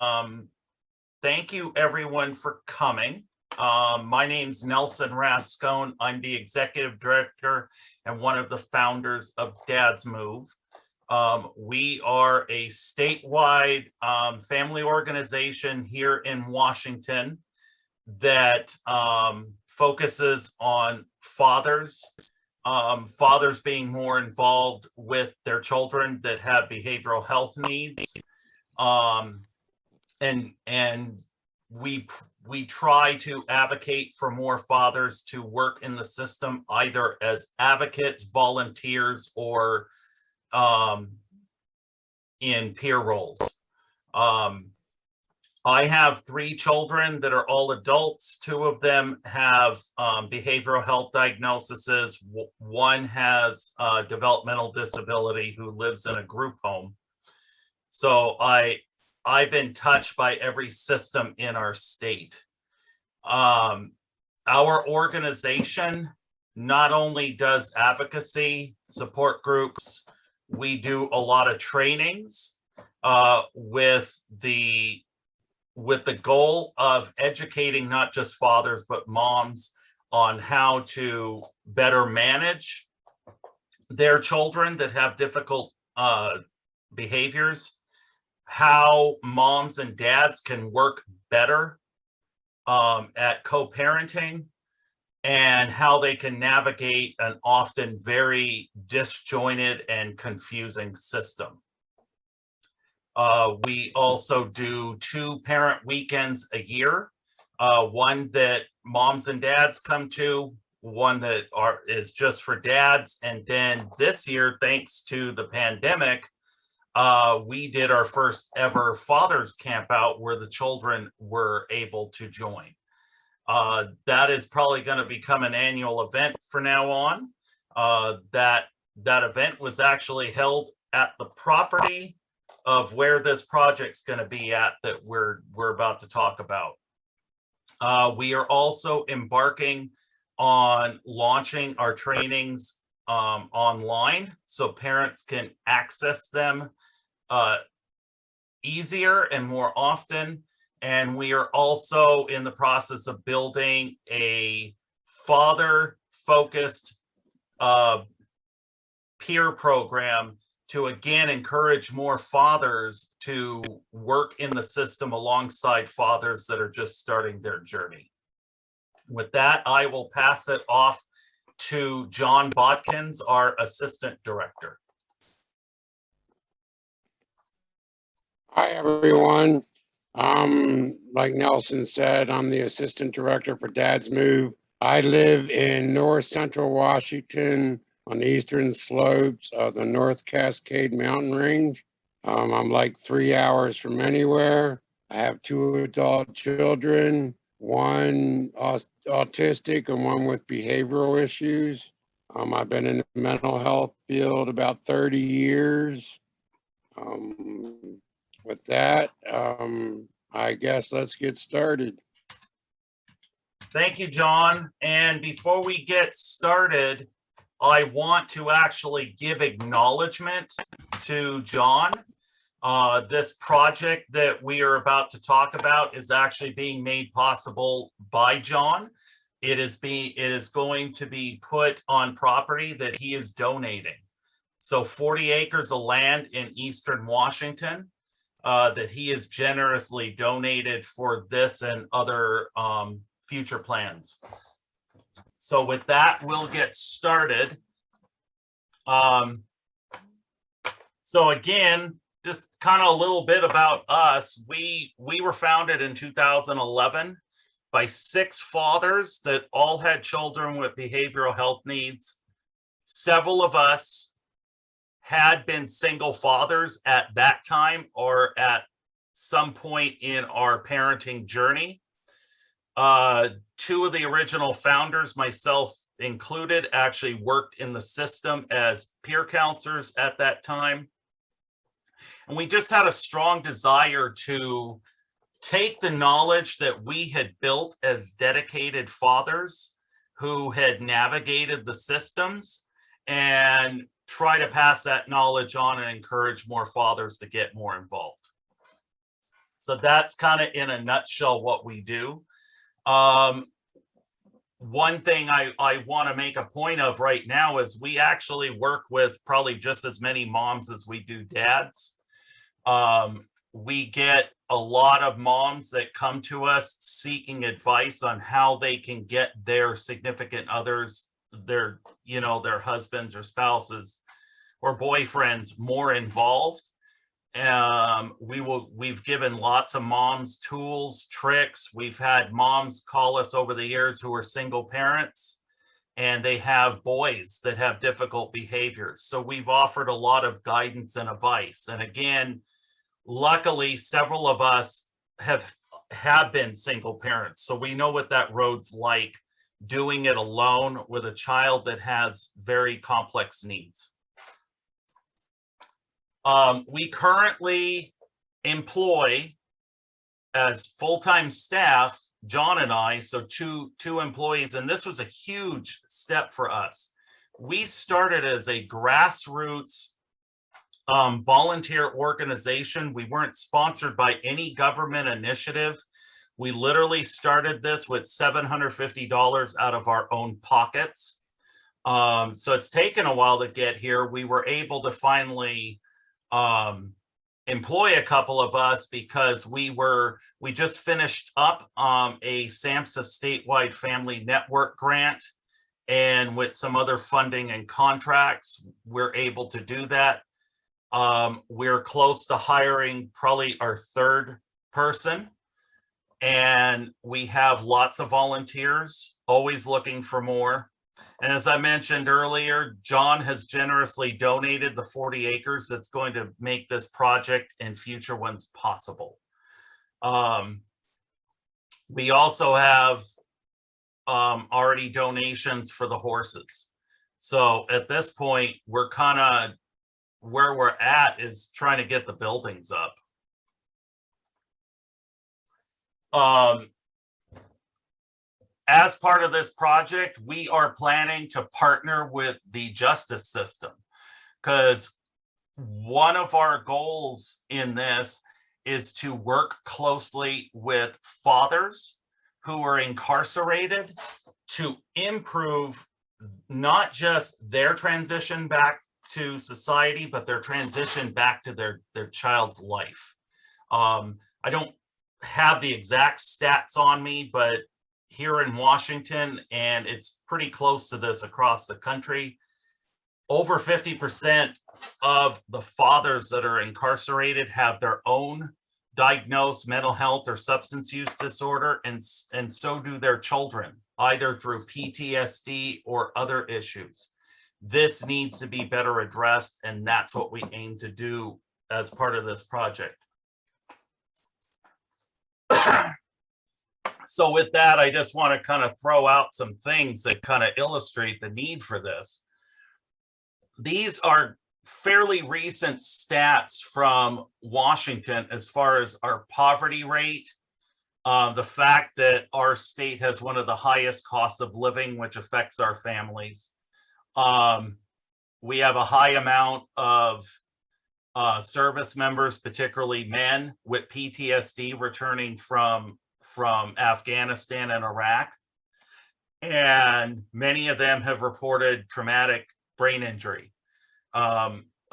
Um, Thank you everyone for coming. My name's Nelson Rascone. I'm the executive director and one of the founders of Dad's Move. We are a statewide family organization here in Washington that focuses on fathers, fathers being more involved with their children that have behavioral health needs. And we try to advocate for more fathers to work in the system, either as advocates, volunteers, or in peer roles. I have 3 children that are all adults. 2 of them have behavioral health diagnoses. One has developmental disability who lives in a group home. So I've been touched by every system in our state. Our organization not only does advocacy, support groups, we do a lot of trainings with the goal of educating not just fathers, but moms on how to better manage their children that have difficult behaviors, how moms and dads can work better at co-parenting, and how they can navigate an often very disjointed and confusing system. We also do 2 parent weekends a year, one that moms and dads come to, one that is just for dads. And then this year, thanks to the pandemic, we did our first ever Father's Camp Out where the children were able to join. That is probably going to become an annual event from now on. That event was actually held at the property of where this project's going to be at that we're about to talk about. We are also embarking on launching our trainings online so parents can access them easier and more often. And we are also in the process of building a father-focused peer program to again encourage more fathers to work in the system alongside fathers that are just starting their journey. With that, I will pass it off to John Bodkins, our assistant director. Hi, everyone. Like Nelson said, I'm the assistant director for Dad's Move. I live in North Central Washington on the eastern slopes of the North Cascade Mountain Range. I'm like 3 hours from anywhere. I have 2 adult children, one autistic and one with behavioral issues. I've been in the mental health field about 30 years. With that, I guess let's get started. Thank you, John. And before we get started, I want to actually give acknowledgement to John. This project that we are about to talk about is actually being made possible by John. It is going to be put on property that he is donating. So 40 acres of land in eastern Washington that he has generously donated for this and other future plans. So with that, we'll get started. So again, just kind of a little bit about us. We were founded in 2011 by 6 fathers that all had children with behavioral health needs. Several of us had been single fathers at that time or at some point in our parenting journey. 2 of the original founders, myself included, actually worked in the system as peer counselors at that time. And we just had a strong desire to take the knowledge that we had built as dedicated fathers who had navigated the systems and try to pass that knowledge on and encourage more fathers to get more involved. So that's kind of in a nutshell what we do. One thing I want to make a point of right now is we actually work with probably just as many moms as we do dads. We get a lot of moms that come to us seeking advice on how they can get their significant others, their husbands or spouses or boyfriends more involved. We've given lots of moms tools, tricks. We've had moms call us over the years who are single parents and they have boys that have difficult behaviors. So we've offered a lot of guidance and advice. And again, luckily, several of us have been single parents. So we know what that road's like, doing it alone with a child that has very complex needs. We currently employ as full-time staff, John and I, so two employees, and this was a huge step for us. We started as a grassroots volunteer organization. We weren't sponsored by any government initiative. We literally started this with $750 out of our own pockets. So it's taken a while to get here. We were able to finally employ a couple of us because we just finished up a SAMHSA statewide family network grant, and with some other funding and contracts, we're able to do that. We're close to hiring probably our third person, and we have lots of volunteers, always looking for more. And as I mentioned earlier, John has generously donated the 40 acres that's going to make this project and future ones possible. We also have already donations for the horses. So at this point, we're kind of where we're at is trying to get the buildings up. As part of this project, we are planning to partner with the justice system, because one of our goals in this is to work closely with fathers who are incarcerated to improve not just their transition back to society, but their transition back to their child's life. I don't have the exact stats on me, but here in Washington, and it's pretty close to this across the country, over 50% of the fathers that are incarcerated have their own diagnosed mental health or substance use disorder, and so do their children, either through PTSD or other issues. This needs to be better addressed, and that's what we aim to do as part of this project. So with that, I just want to kind of throw out some things that kind of illustrate the need for this. These are fairly recent stats from Washington as far as our poverty rate, the fact that our state has one of the highest costs of living, which affects our families. We have a high amount of service members, particularly men with PTSD returning from Afghanistan and Iraq. And many of them have reported traumatic brain injury.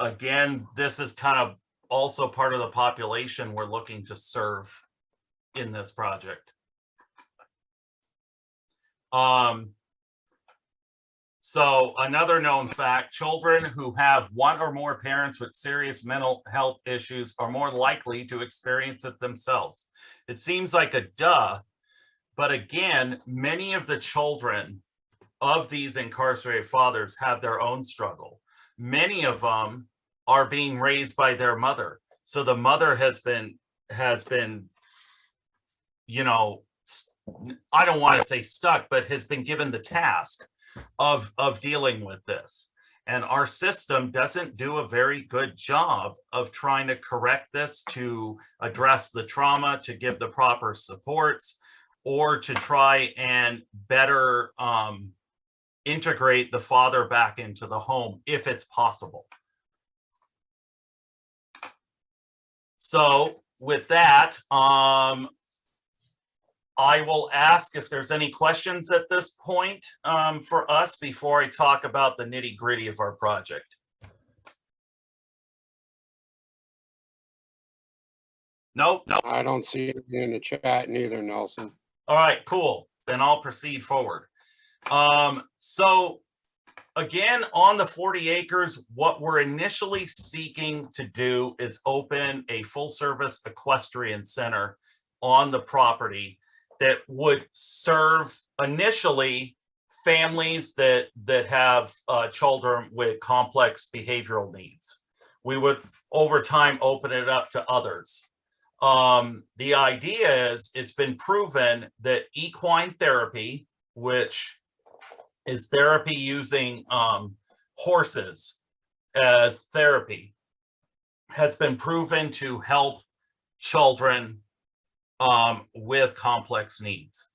Again, this is kind of also part of the population we're looking to serve in this project. So another known fact, children who have one or more parents with serious mental health issues are more likely to experience it themselves. It seems like a duh, but again, many of the children of these incarcerated fathers have their own struggle. Many of them are being raised by their mother. So the mother has been, you know, I don't want to say stuck, but has been given the task of dealing with this. And our system doesn't do a very good job of trying to correct this, to address the trauma, to give the proper supports, or to try and better integrate the father back into the home if it's possible. So with that, I will ask if there's any questions at this point for us before I talk about the nitty gritty of our project. Nope. I don't see anything in the chat neither, Nelson. All right, cool. Then I'll proceed forward. So again, on the 40 acres, what we're initially seeking to do is open a full service equestrian center on the property that would serve initially families that have children with complex behavioral needs. We would over time open it up to others. The idea is it's been proven that equine therapy, which is therapy using horses as therapy, has been proven to help children with complex needs.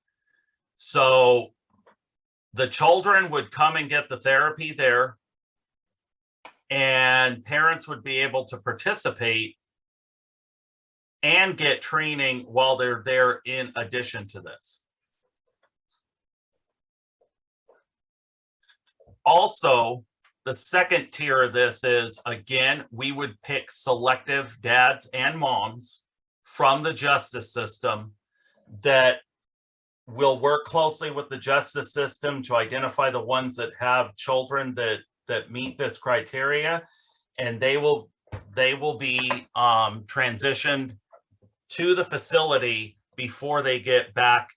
So the children would come and get the therapy there, and parents would be able to participate and get training while they're there in addition to this. Also, the second tier of this is, again, we would pick selective dads and moms from the justice system that will work closely with the justice system to identify the ones that have children that meet this criteria, and they will be transitioned to the facility before they get back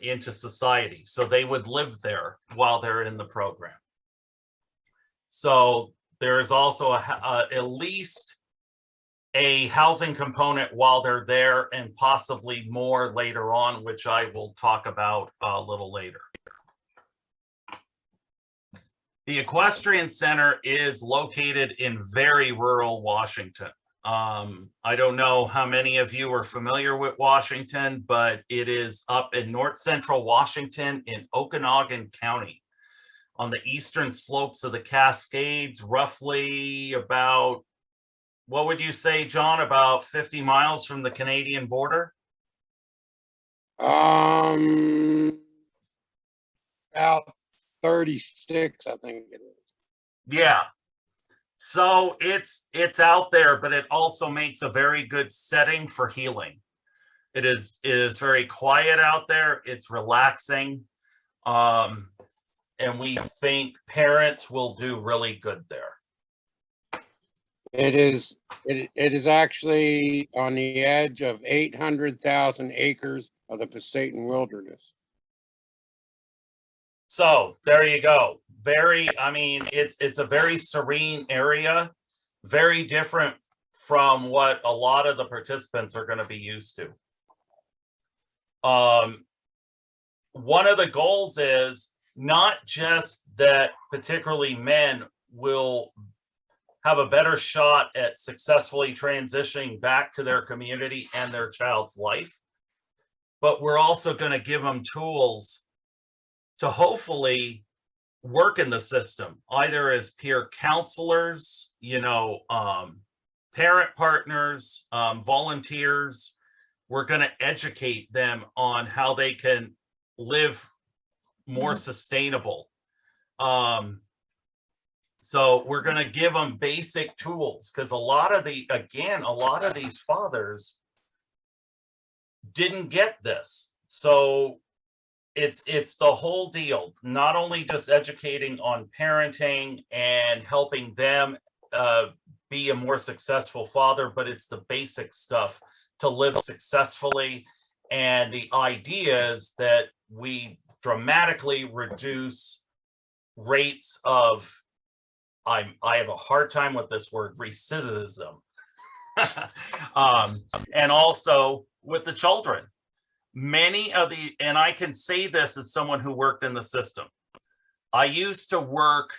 into society. So they would live there while they're in the program. So there is also at least a housing component while they're there, and possibly more later on, which I will talk about a little later. The Equestrian Center is located in very rural Washington. I don't know how many of you are familiar with Washington, but it is up in north central Washington in Okanogan County on the eastern slopes of the Cascades, roughly about, what would you say, John, about 50 miles from the Canadian border? About 36, I think it is. Yeah. So it's out there, but it also makes a very good setting for healing. It is very quiet out there. It's relaxing. And we think parents will do really good there. It is actually on the edge of 800,000 acres of the Pasayten Wilderness. So there you go. It's a very serene area, very different from what a lot of the participants are going to be used to. One of the goals is not just that particularly men will have a better shot at successfully transitioning back to their community and their child's life, but we're also going to give them tools to hopefully work in the system, either as peer counselors, parent partners, volunteers. We're going to educate them on how they can live more sustainable. So we're going to give them basic tools, because a lot of these fathers didn't get this. So it's the whole deal, not only just educating on parenting and helping them be a more successful father, but it's the basic stuff to live successfully. And the idea is that we dramatically reduce rates of, I have a hard time with this word, recidivism. And also with the children. And I can say this as someone who worked in the system. I used to work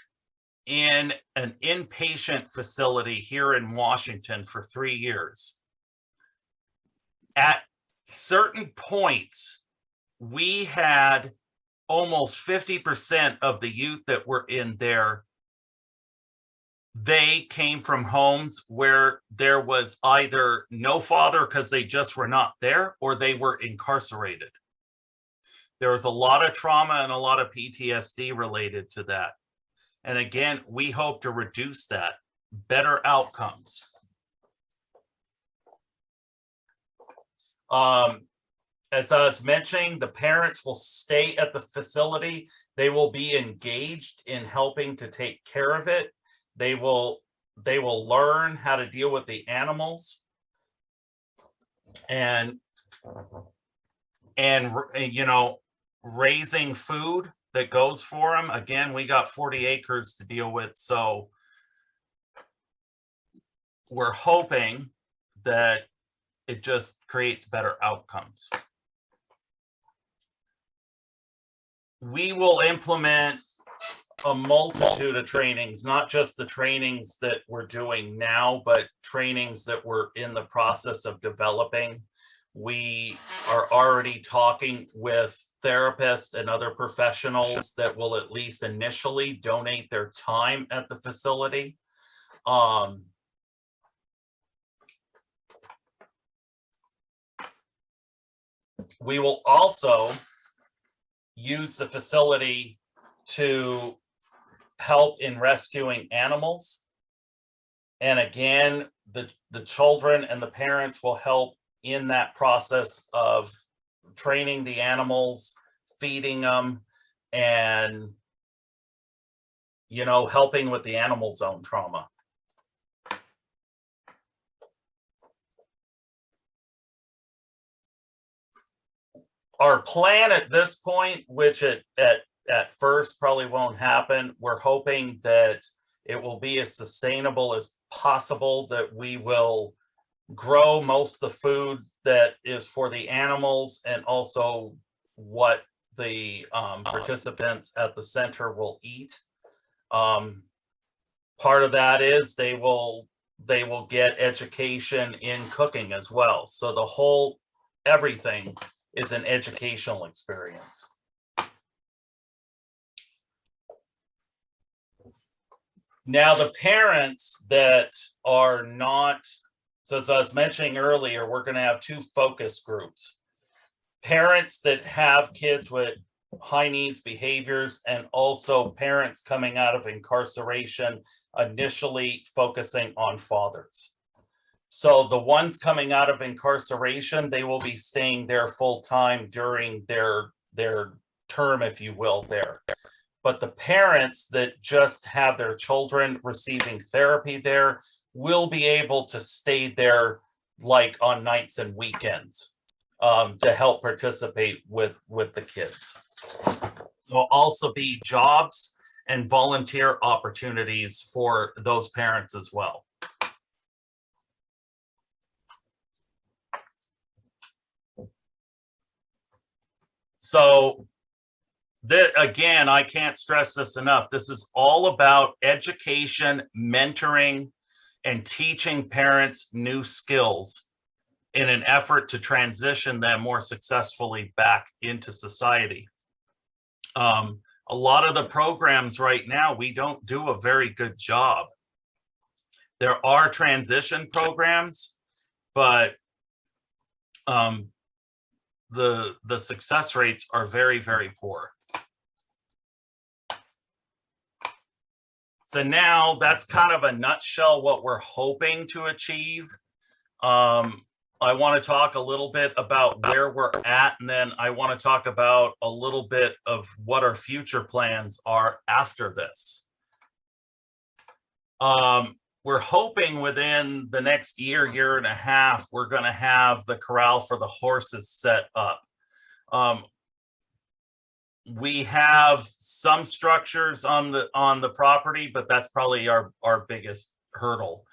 in an inpatient facility here in Washington for 3 years. At certain points, we had almost 50% of the youth that were in there they came from homes where there was either no father because they just were not there, or they were incarcerated. There was a lot of trauma and a lot of PTSD related to that. And again, we hope to reduce that. Better outcomes. As I was mentioning, the parents will stay at the facility. They will be engaged in helping to take care of it. They will learn how to deal with the animals and you know, raising food that goes for them. Again, we got 40 acres to deal with, so we're hoping that it just creates better outcomes. We will implement a multitude of trainings, not just the trainings that we're doing now, but trainings that we're in the process of developing. We are already talking with therapists and other professionals that will at least initially donate their time at the facility. We will also use the facility to help in rescuing animals. And again, the children and the parents will help in that process of training the animals, feeding them, and, you know, helping with the animal's own trauma. Our plan at this point, which at first probably won't happen, we're hoping that it will be as sustainable as possible, that we will grow most of the food that is for the animals and also what the participants at the center will eat. Part of that is they will get education in cooking as well. So the whole everything is an educational experience. Now, the parents that are not, so as I was mentioning earlier, we're going to have two focus groups. Parents that have kids with high needs behaviors, and also parents coming out of incarceration, initially focusing on fathers. So the ones coming out of incarceration, they will be staying there full time during their term, if you will, there. But the parents that just have their children receiving therapy there will be able to stay there, like on nights and weekends, to help participate with the kids. There'll also be jobs and volunteer opportunities for those parents as well. So again, I can't stress this enough. This is all about education, mentoring, and teaching parents new skills in an effort to transition them more successfully back into society. A lot of the programs right now, we don't do a very good job. There are transition programs, but the success rates are very, very poor. So now that's kind of a nutshell what we're hoping to achieve. I want to talk a little bit about where we're at, and then I want to talk about a little bit of what our future plans are after this. We're hoping within the next year and a half, we're going to have the corral for the horses set up. We have some structures on the property, but that's probably our biggest hurdle.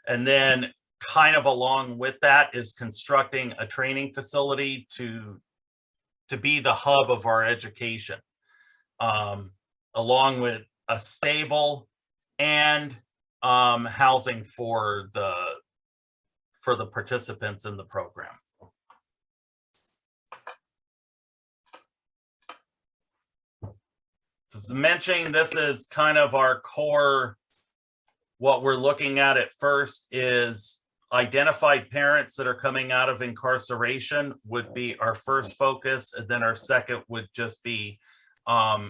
And then kind of along with that is constructing a training facility to be the hub of our education, along with a stable and housing for the participants in the program. So as mentioning, this is kind of our core What we're looking at first is identified parents that are coming out of incarceration would be our first focus. And then our second would just be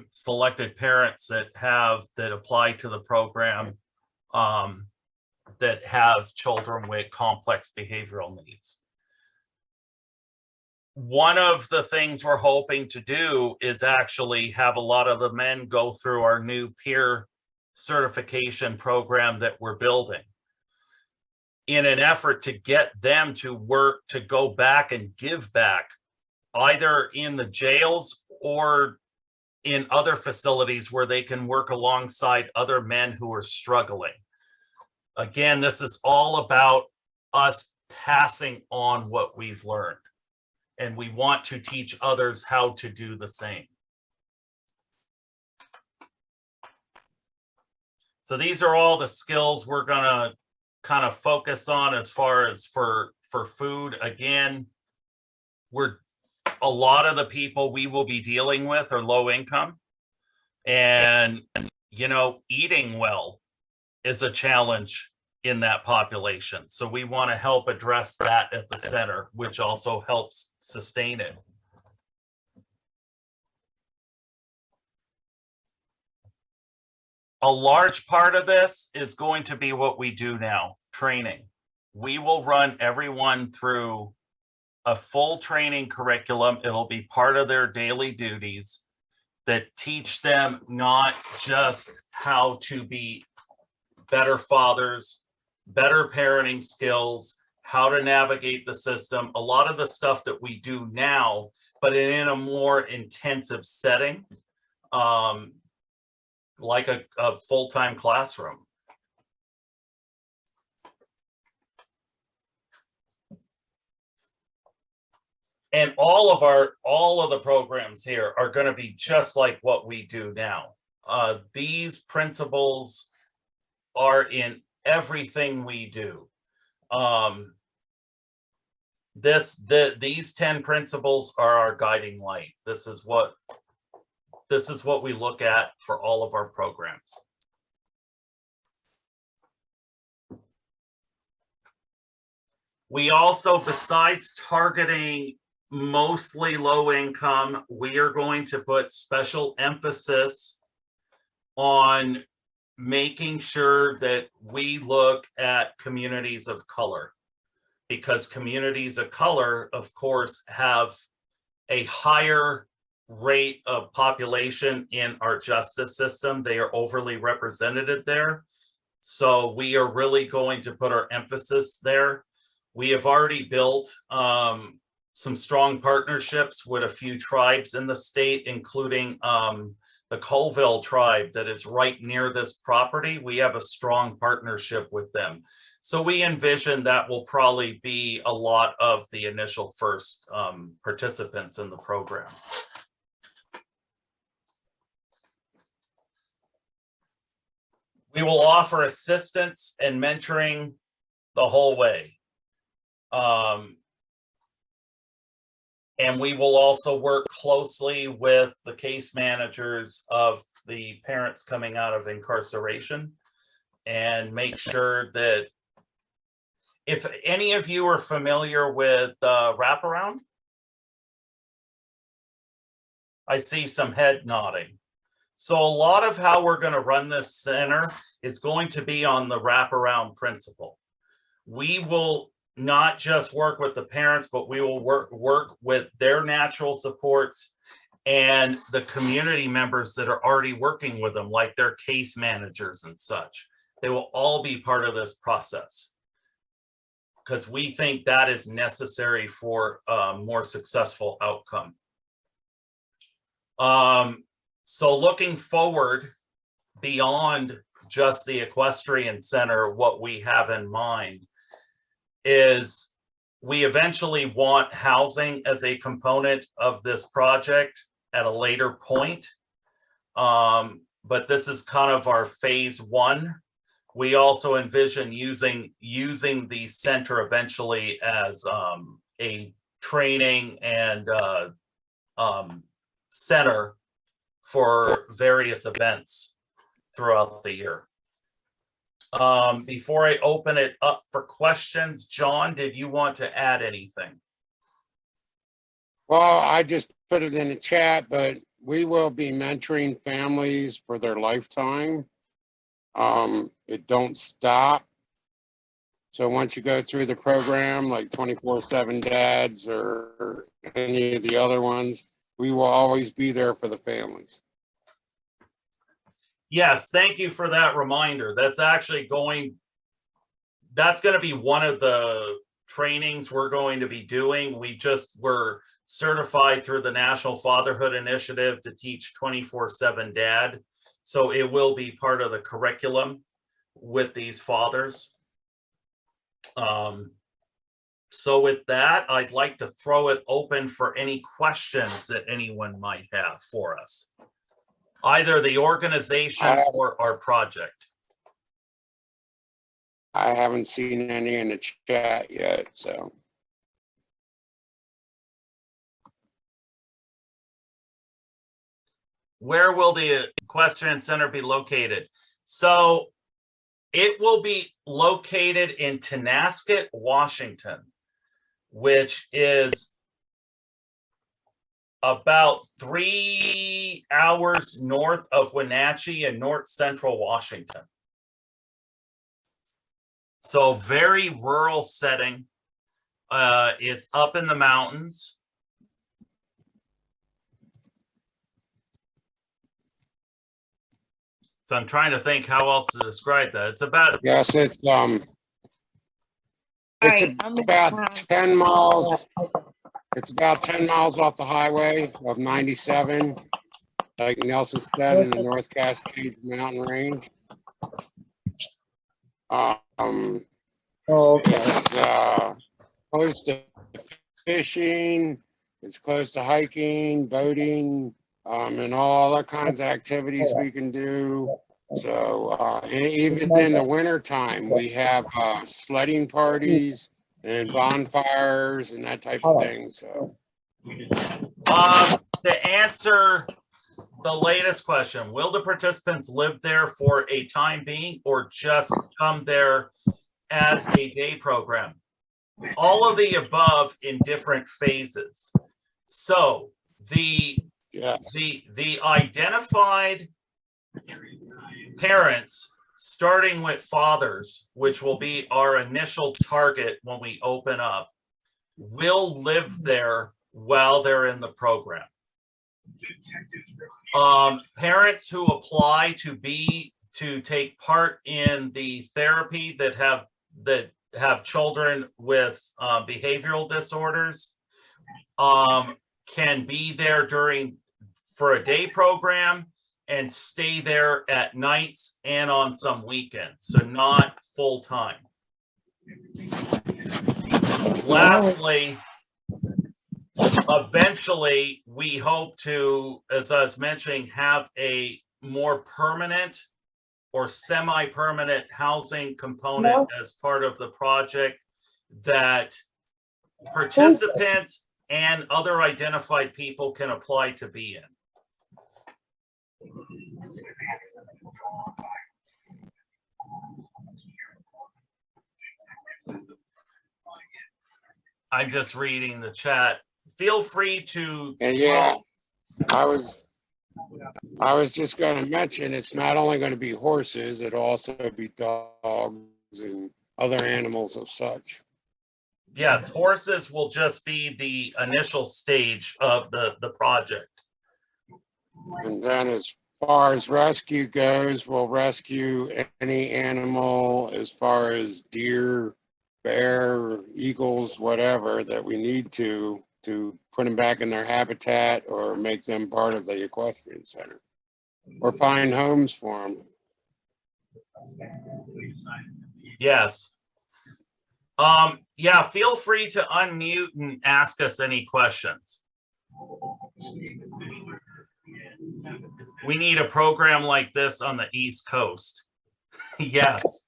selected parents that apply to the program that have children with complex behavioral needs. One of the things we're hoping to do is actually have a lot of the men go through our new peer certification program that we're building in an effort to get them to work, to go back and give back, either in the jails or in other facilities where they can work alongside other men who are struggling. Again, this is all about us passing on what we've learned, and we want to teach others how to do the same. So these are all the skills we're gonna kind of focus on as far as for food. Again, a lot of the people we will be dealing with are low income, and eating well is a challenge in that population. So we want to help address that at the center, which also helps sustain it. A large part of this is going to be what we do now, training. We will run everyone through a full training curriculum. It'll be part of their daily duties that teach them not just how to be better fathers, better parenting skills, how to navigate the system, a lot of the stuff that we do now, but in a more intensive setting, like a full-time classroom. And all of the programs here are going to be just like what we do now. These principles are in everything we do. These 10 principles are our guiding light. This is what we look at for all of our programs. We also, besides targeting mostly low income, we are going to put special emphasis on making sure that we look at communities of color, because communities of color, of course, have a higher rate of population in our justice system. They are overly represented there. So we are really going to put our emphasis there. We have already built some strong partnerships with a few tribes in the state, including the Colville tribe that is right near this property. We have a strong partnership with them. So we envision that will probably be a lot of the initial first participants in the program. We will offer assistance and mentoring the whole way. And we will also work closely with the case managers of the parents coming out of incarceration and make sure that if any of you are familiar with wraparound, I see some head nodding. So a lot of how we're going to run this center is going to be on the wraparound principle. We will not just work with the parents, but we will work with their natural supports and the community members that are already working with them, like their case managers and such. They will all be part of this process because we think that is necessary for a more successful outcome. So looking forward beyond just the equestrian center, what we have in mind is we eventually want housing as a component of this project at a later point. But this is kind of our phase one. We also envision using the center eventually as a training and center for various events throughout the year. Before I open it up for questions, John, did you want to add anything? Well, I just put it in the chat, but we will be mentoring families for their lifetime. It don't stop. So once you go through the program, like 24/7 dads or any of the other ones, we will always be there for the families. Yes, thank you for that reminder. That's actually that's going to be one of the trainings we're going to be doing. We just were certified through the National Fatherhood Initiative to teach 24/7 dad. So it will be part of the curriculum with these fathers. So with that, I'd like to throw it open for any questions that anyone might have for us, either the organization or our project. I haven't seen any in the chat yet, so. Where will the Equestrian Center be located? So it will be located in Tonasket, Washington, which is about 3 hours north of Wenatchee in north central Washington. So very rural setting. It's up in the mountains. So I'm trying to think how else to describe that. It's about, Yes, it's about 10 miles. It's about 10 miles off the highway of 97, like Nelson said, in the North Cascades Mountain Range. It's close to fishing. It's close to hiking, boating, and all other kinds of activities we can do. So even in the winter time, we have sledding parties and bonfires and that type of thing. So to answer the latest question, will the participants live there for a time being or just come there as a day program? All of the above in different phases. So the identified parents, starting with fathers, which will be our initial target when we open up, will live there while they're in the program. Parents who apply to take part in the therapy that have children with behavioral disorders can be there for a day program and stay there at nights and on some weekends, so not full time. Lastly, eventually, we hope to, as I was mentioning, have a more permanent or semi-permanent housing component as part of the project that participants and other identified people can apply to be in. I'm just reading the chat. Feel free to. And yeah, I was just going to mention it's not only going to be horses, it'll also be dogs and other animals of such. Yes, horses will just be the initial stage of the project. And then as far as rescue goes, we'll rescue any animal as far as deer, bear, eagles, whatever that we need to put them back in their habitat or make them part of the equestrian center or find homes for them. Yes. Yeah, feel free to unmute and ask us any questions. We need a program like this on the East Coast. Yes.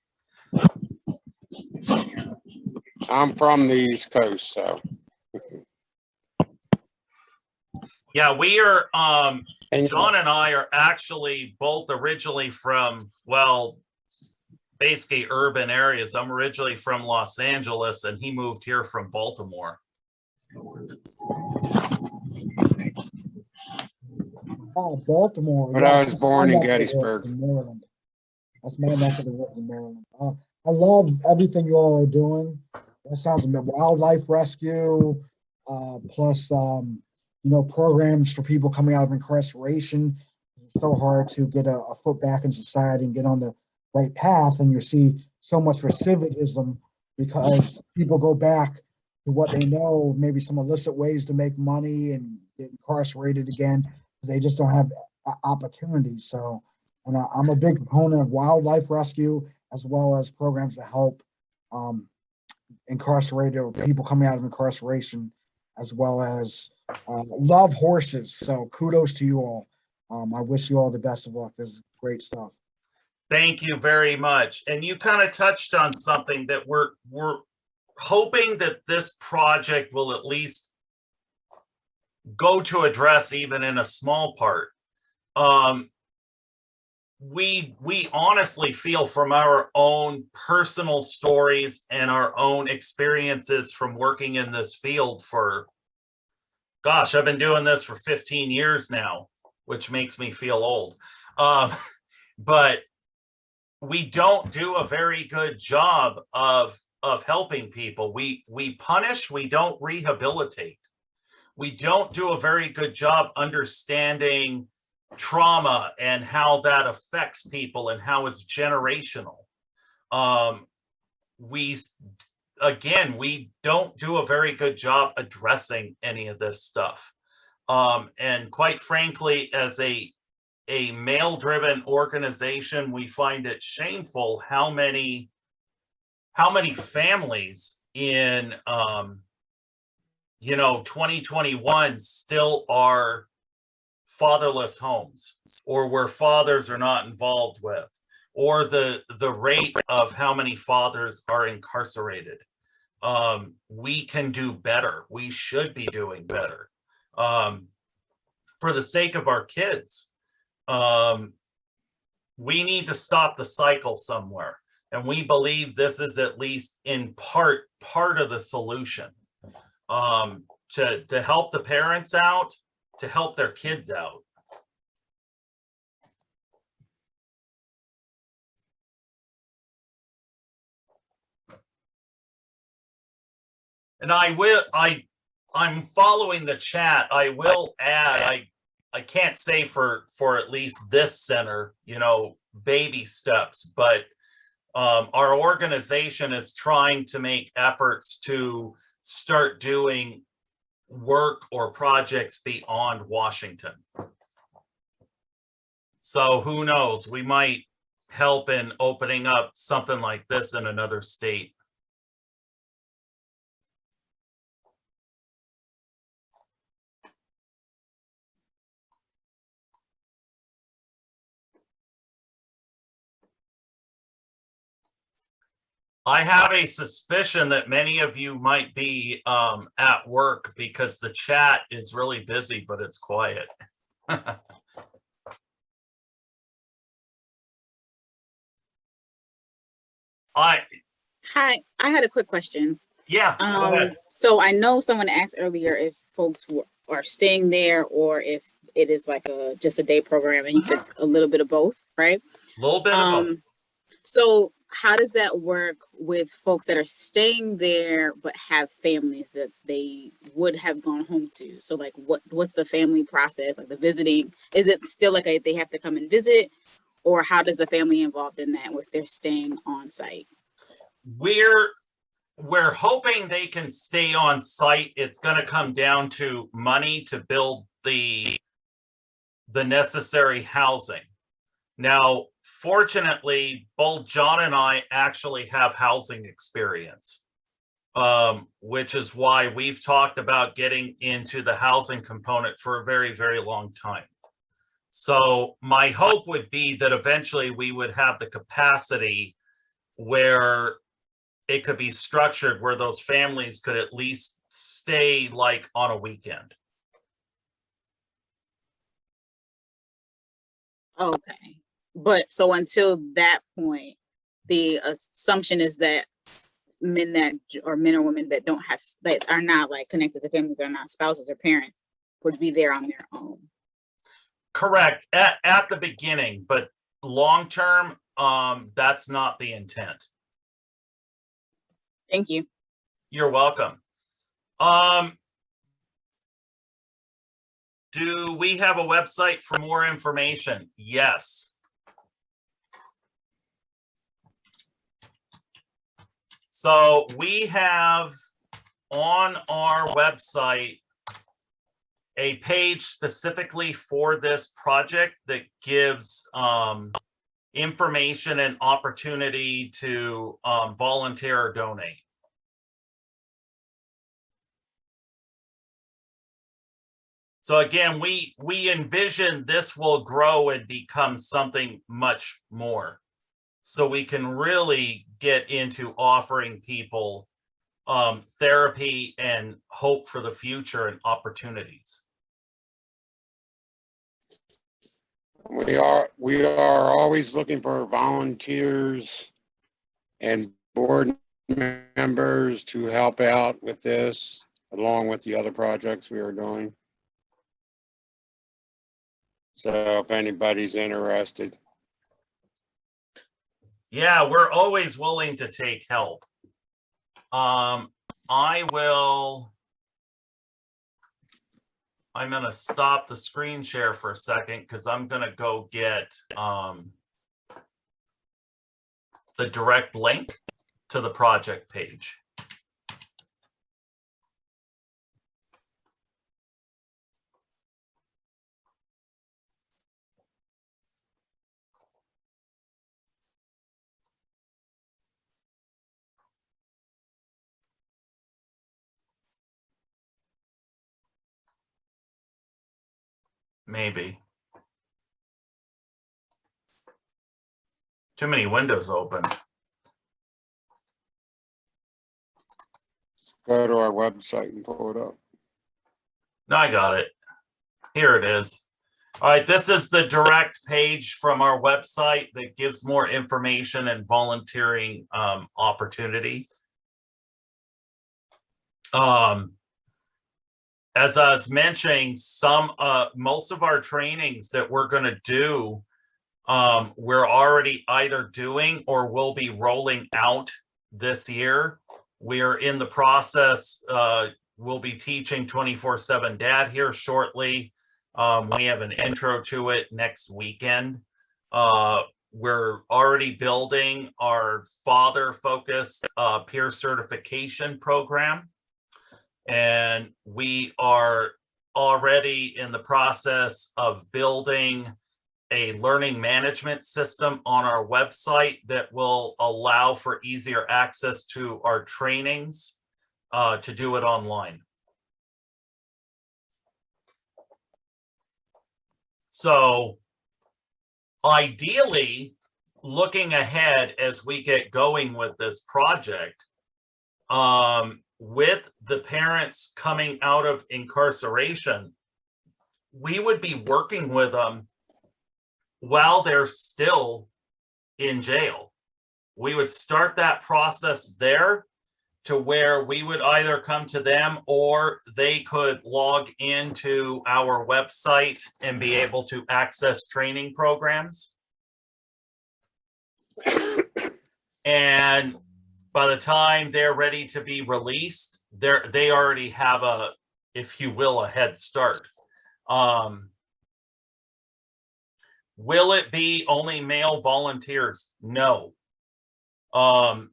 I'm from the East Coast, so. Yeah, we are, John and I are actually both originally from, well, basically urban areas. I'm originally from Los Angeles, and he moved here from Baltimore. Oh, Baltimore. But yeah, I was born in my neck of the woods Gettysburg. in Maryland. That's my neck of the woods in Maryland. I love everything you all are doing. That sounds amazing. Wildlife rescue, plus programs for people coming out of incarceration. It's so hard to get a foot back in society and get on the right path, and you see so much recidivism because people go back to what they know, maybe some illicit ways to make money and get incarcerated again. They just don't have opportunities. So, and I'm a big proponent of wildlife rescue as well as programs to help incarcerated or people coming out of incarceration, as well as love horses. So kudos to you all. I wish you all the best of luck. This is great stuff. Thank you very much. And you kind of touched on something that we're hoping that this project will at least go to address, even in a small part. We honestly feel from our own personal stories and our own experiences from working in this field for, gosh, I've been doing this for 15 years now, which makes me feel old. But we don't do a very good job of helping people. We punish, we don't rehabilitate. We don't do a very good job understanding trauma and how that affects people and how it's generational. We don't do a very good job addressing any of this stuff. And quite frankly, as a male-driven organization, we find it shameful how many families in 2021 still are fatherless homes, or where fathers are not involved with, or the rate of how many fathers are incarcerated. We can do better. We should be doing better for the sake of our kids. We need to stop the cycle somewhere, and we believe this is at least in part of the solution, to help the parents out, to help their kids out. And I'm following the chat. I will add, I can't say for at least this center, baby steps, but our organization is trying to make efforts to start doing work or projects beyond Washington. So who knows, we might help in opening up something like this in another state. I have a suspicion that many of you might be at work, because the chat is really busy, but it's quiet. Hi, I had a quick question. Yeah, go ahead. So I know someone asked earlier if folks are staying there or if it is like just a day program, and you said a little bit of both, right? A little bit of both. So how does that work with folks that are staying there but have families that they would have gone home to? So like what's the family process, like the visiting? Is it still like they have to come and visit, or how does the family involved in that if they're staying on site? We're hoping they can stay on site. It's going to come down to money to build the necessary housing. Now, fortunately, both John and I actually have housing experience, which is why we've talked about getting into the housing component for a very, very long time. So my hope would be that eventually we would have the capacity where it could be structured where those families could at least stay like on a weekend. Okay. But so until that point, the assumption is that men or women that don't have, that are not like connected to families, are not spouses or parents, would be there on their own. Correct, at the beginning, but long term, that's not the intent. Thank you. You're welcome. Do we have a website for more information? Yes. So we have on our website a page specifically for this project that gives information and opportunity to volunteer or donate. So again, we envision this will grow and become something much more. So we can really get into offering people therapy and hope for the future and opportunities. We are always looking for volunteers and board members to help out with this, along with the other projects we are doing. So if anybody's interested. Yeah, we're always willing to take help. I'm gonna stop the screen share for a second because I'm gonna go get the direct link to the project page. Maybe. Too many windows open. Go to our website and pull it up. No, I got it. Here it is. All right, this is the direct page from our website that gives more information and volunteering opportunity. As I was mentioning, most of our trainings that we're going to do, we're already either doing or will be rolling out this year. We're in the process. We'll be teaching 24/7 Dad here shortly. We have an intro to it next weekend. We're already building our father-focused peer certification program. And we are already in the process of building a learning management system on our website that will allow for easier access to our trainings to do it online. So ideally, looking ahead as we get going with this project, with the parents coming out of incarceration, we would be working with them while they're still in jail. We would start that process there to where we would either come to them or they could log into our website and be able to access training programs. And by the time they're ready to be released, they already have a, if you will, a head start. Will it be only male volunteers? No. While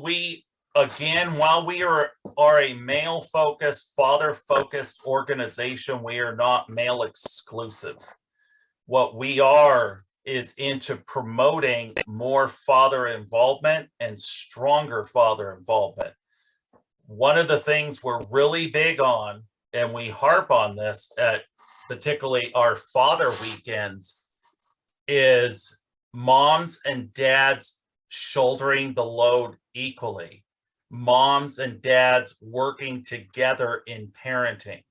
we are a male-focused, father-focused organization, we are not male exclusive. What we are is into promoting more father involvement and stronger father involvement. One of the things we're really big on, and we harp on this at particularly our father weekends, is moms and dads shouldering the load equally. Moms and dads working together in parenting.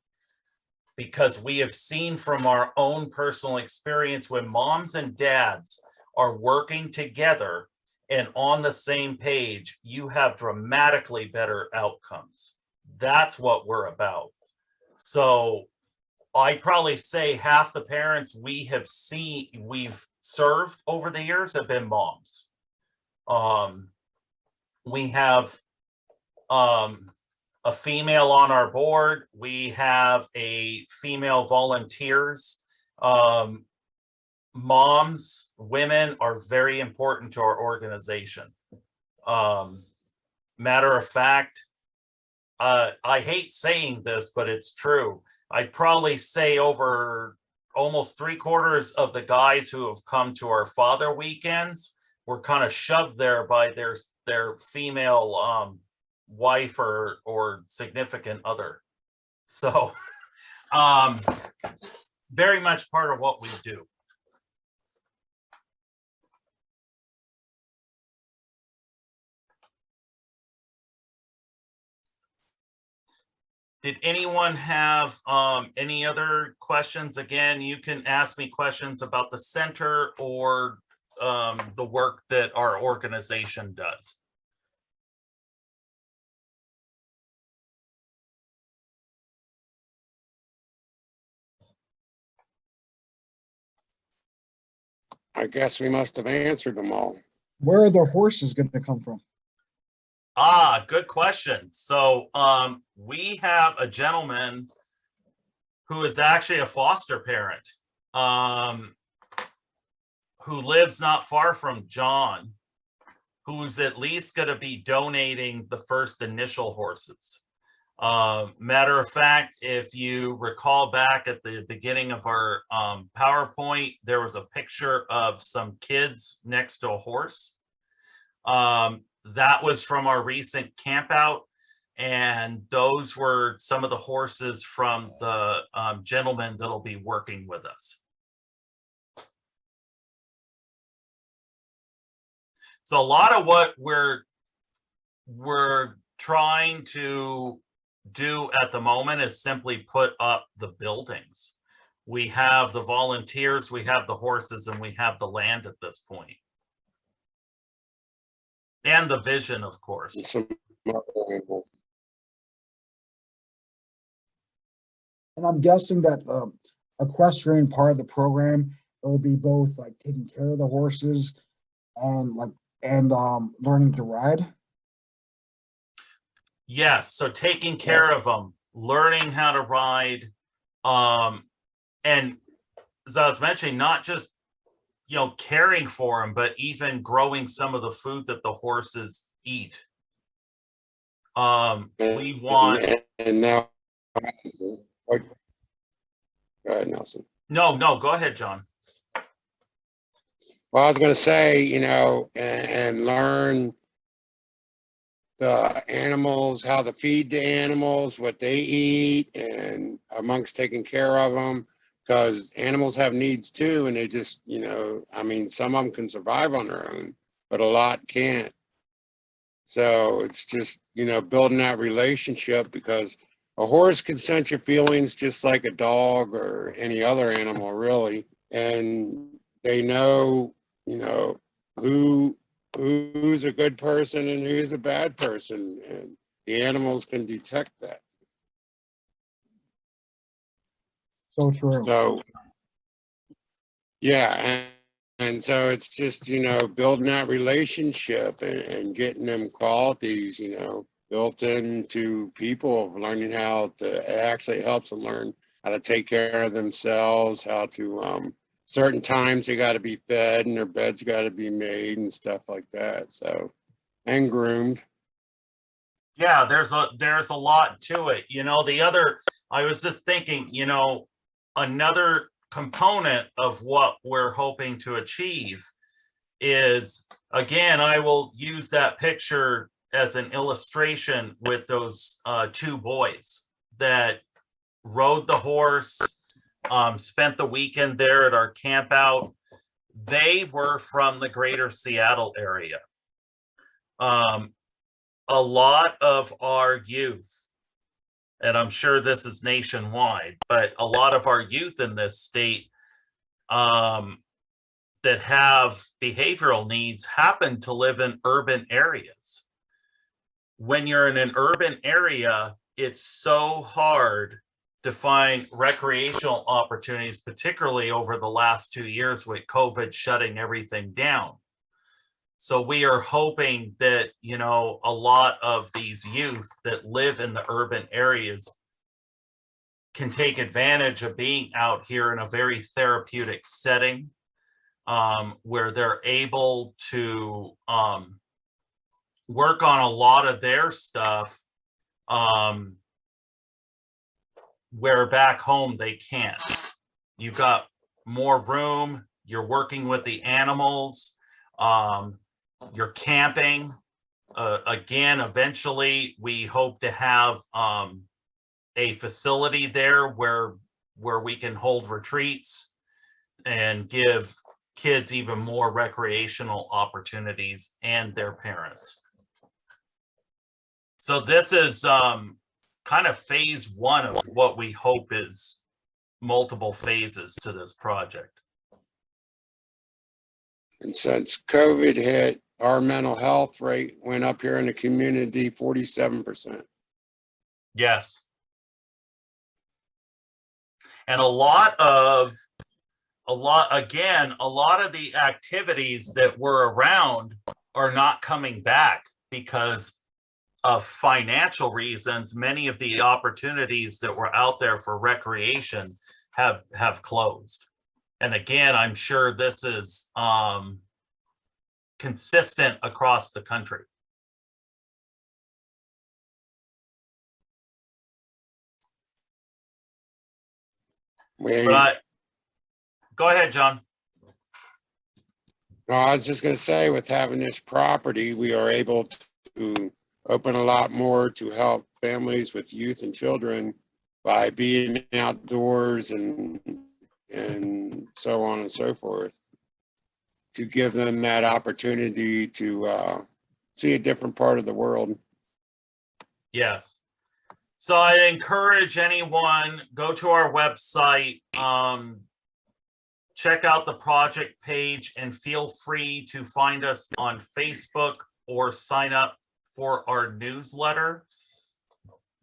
Because we have seen from our own personal experience, when moms and dads are working together and on the same page, you have dramatically better outcomes. That's what we're about. So I'd probably say half the parents we've served over the years have been moms. We have a female on our board. We have a female volunteers. Moms, women are very important to our organization. Matter of fact, I hate saying this, but it's true. I'd probably say over almost 3/4 of the guys who have come to our father weekends were kind of shoved there by their female wife or significant other. So very much part of what we do. Did anyone have any other questions? Again, you can ask me questions about the center or the work that our organization does. I guess we must have answered them all. Where are the horses going to come from? Ah, good question. So we have a gentleman who is actually a foster parent who lives not far from John, who's at least going to be donating the first initial horses. Matter of fact, if you recall back at the beginning of our PowerPoint, there was a picture of some kids next to a horse. That was from our recent camp out, and those were some of the horses from the gentleman that'll be working with us. So a lot of what we're trying to do at the moment is simply put up the buildings. We have the volunteers, we have the horses, and we have the land at this point. And the vision, of course. And some other animals. And I'm guessing that equestrian part of the program, it'll be both like taking care of the horses and learning to ride. Yes, so taking care of them, learning how to ride, and as I was mentioning, not just caring for them, but even growing some of the food that the horses eat. We want. And now, go ahead, Nelson. No, go ahead, John. Well, I was going to say, and learn the animals, how to feed the animals, what they eat, and amongst taking care of them, because animals have needs too, and they just, some of them can survive on their own, but a lot can't. So it's just, building that relationship, because a horse can sense your feelings just like a dog or any other animal, really. And they know, who's a good person and who's a bad person, and the animals can detect that. So true. So yeah, and so it's just building that relationship and getting them qualities built into people, of learning how to, it actually helps them learn how to take care of themselves, how to certain times they got to be fed and their beds got to be made and stuff like that. So, and groomed. Yeah, there's a lot to it. I was just thinking, another component of what we're hoping to achieve is, again, I will use that picture as an illustration with those two boys that rode the horse, spent the weekend there at our camp out. They were from the greater Seattle area. A lot of our youth, and I'm sure this is nationwide, but a lot of our youth in this state that have behavioral needs happen to live in urban areas. When you're in an urban area, it's so hard to find recreational opportunities, particularly over the last 2 years with COVID shutting everything down. So we are hoping that, you know, a lot of these youth that live in the urban areas can take advantage of being out here in a very therapeutic setting, where they're able to work on a lot of their stuff, where back home they can't. You've got more room, you're working with the animals, you're camping. Again, eventually we hope to have a facility there where we can hold retreats and give kids even more recreational opportunities and their parents. So this is kind of phase one of what we hope is multiple phases to this project. And since COVID hit, our mental health rate went up here in the community 47%. Yes. And a lot of the activities that were around are not coming back because of financial reasons. Many of the opportunities that were out there for recreation have closed. And again, I'm sure this is consistent across the country. But go ahead, John. No, I was just going to say, with having this property, we are able to open a lot more to help families with youth and children by being outdoors and so on and so forth, to give them that opportunity to see a different part of the world. Yes. So I encourage anyone, go to our website, check out the project page, and feel free to find us on Facebook or sign up for our newsletter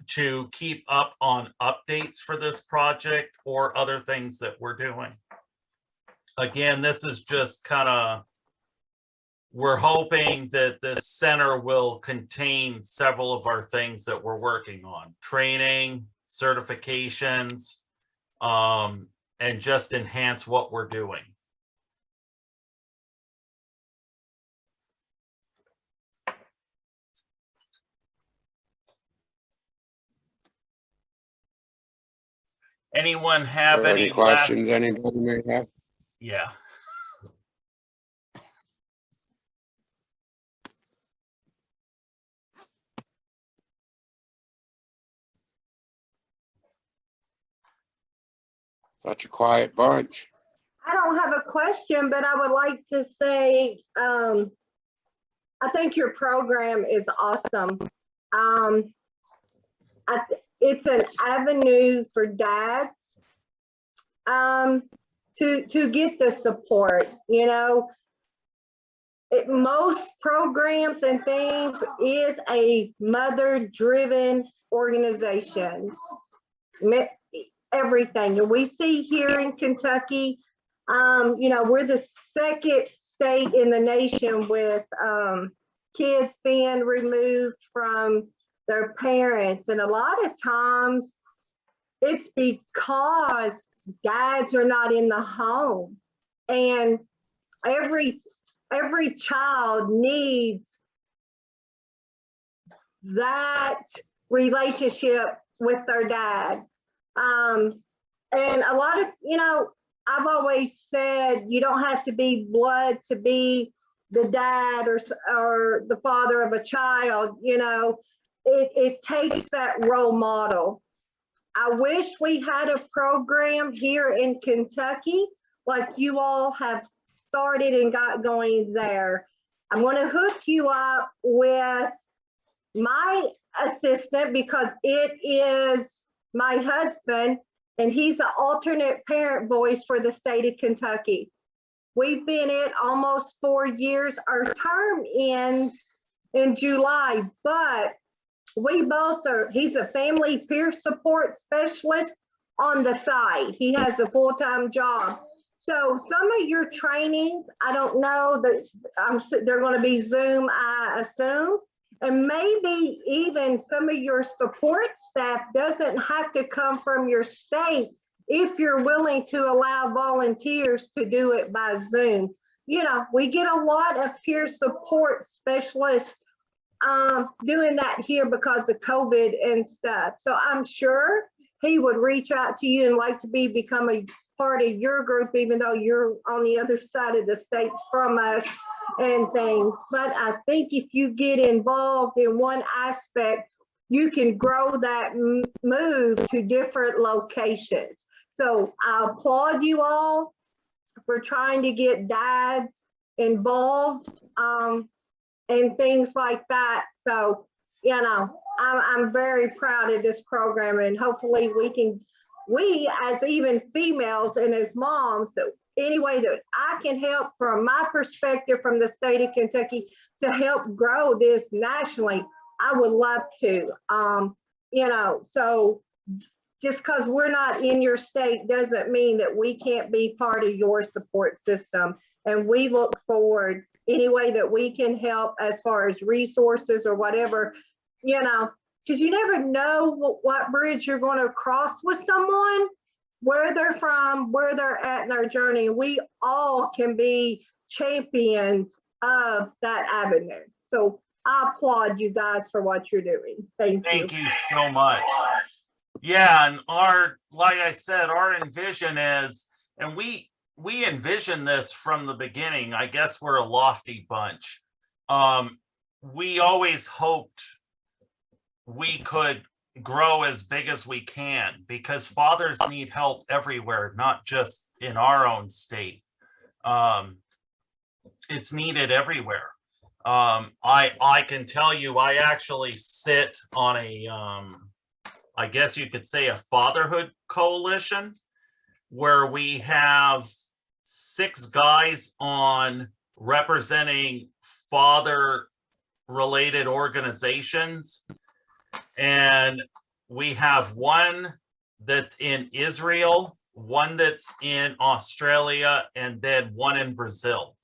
to keep up on updates for this project or other things that we're doing. Again, this is just kind of, we're hoping that this center will contain several of our things that we're working on: training, certifications, and just enhance what we're doing. Anyone have any questions last... anybody may have? Yeah. Such a quiet bunch. I don't have a question, but I would like to say, I think your program is awesome. It's an avenue for dads to get the support. You know, most programs and things is a mother-driven organization. Everything, and we see here in Kentucky, you know, we're the second state in the nation with kids being removed from their parents, and a lot of times it's because dads are not in the home, and every child needs that relationship with their dad. And a lot of, you know, I've always said you don't have to be blood to be the dad or the father of a child. You know, it takes that role model. I wish we had a program here in Kentucky like you all have started and got going there. I'm going to hook you up with my assistant because it is my husband, and he's the alternate parent voice for the state of Kentucky. We've been it almost 4 years. Our term ends in July, but we both are, he's a family peer support specialist on the side. He has a full-time job. So some of your trainings, I don't know that they're going to be Zoom, I assume. And maybe even some of your support staff doesn't have to come from your state if you're willing to allow volunteers to do it by Zoom. You know, we get a lot of peer support specialists doing that here because of COVID and stuff. So I'm sure he would reach out to you and like to become a part of your group, even though you're on the other side of the states from us and things. But I think if you get involved in one aspect, you can grow that move to different locations. So I applaud you all for trying to get dads involved and things like that. So, you know, I'm very proud of this program, and hopefully we as even females and as moms, that any way that I can help from my perspective from the state of Kentucky to help grow this nationally, I would love to. You know, so just because we're not in your state doesn't mean that we can't be part of your support system. And we look forward any way that we can help as far as resources or whatever, you know, because you never know what bridge you're going to cross with someone, where they're from, where they're at in their journey. We all can be champions of that avenue. So I applaud you guys for what you're doing. Thank you. Thank you so much. Yeah, and like I said, our envision is, and we envision this from the beginning. I guess we're a lofty bunch. We always hoped we could grow as big as we can, because fathers need help everywhere, not just in our own state. It's needed everywhere. I can tell you, I actually sit on a, I guess you could say, a Fatherhood Coalition, where we have 6 guys on representing father-related organizations. And we have one that's in Israel, one that's in Australia, and then one in Brazil.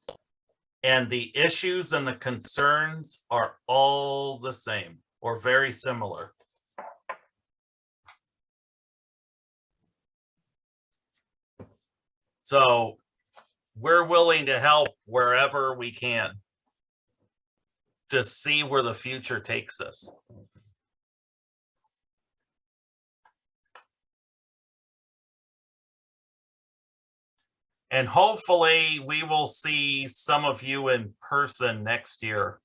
And the issues and the concerns are all the same or very similar. So we're willing to help wherever we can to see where the future takes us. And hopefully we will see some of you in person next year